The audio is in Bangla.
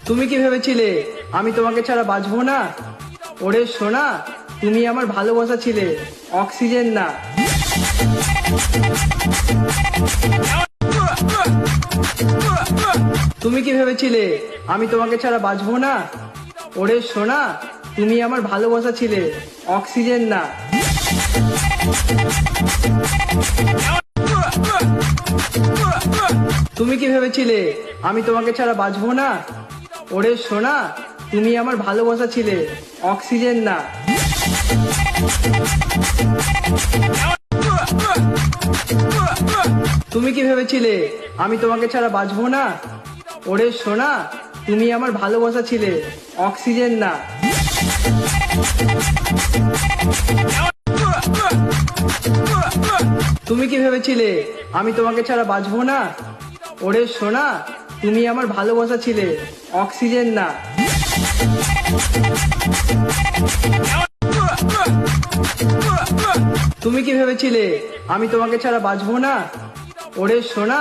তুমি কি ভেবেছিলে আমি তোমাকে ছাড়া বাঁচবো না? ওরে সোনা, তুমি আমার ভালোবাসা ছিলে, অক্সিজেন না। তুমি কি ভেবেছিলে আমি তোমাকে ছাড়া বাঁচবো না? ওরে সোনা, তুমি আমার ভালোবাসা ছিলে, অক্সিজেন না। তুমি কি ভেবেছিলে আমি তোমাকে ছাড়া বাঁচবো না? ওরে সোনা, তুমি আমার ভালোবাসা ছিলে, অক্সিজেন না। তুমি কি ভেবেছিলে আমি তোমাকে ছাড়া বাঁচবো না? ওরে সোনা, তুমি আমার ভালোবাসা ছিলে, অক্সিজেন না। তুমি কি ভেবেছিলে আমি তোমাকে ছাড়া বাঁচবো না? ওরে সোনা, তুমি আমার ভালোবাসা ছিলে, অক্সিজেন না। তুমি কি ভেবেছিলে আমি তোমাকে ছাড়া বাঁচবো না? ওরে সোনা,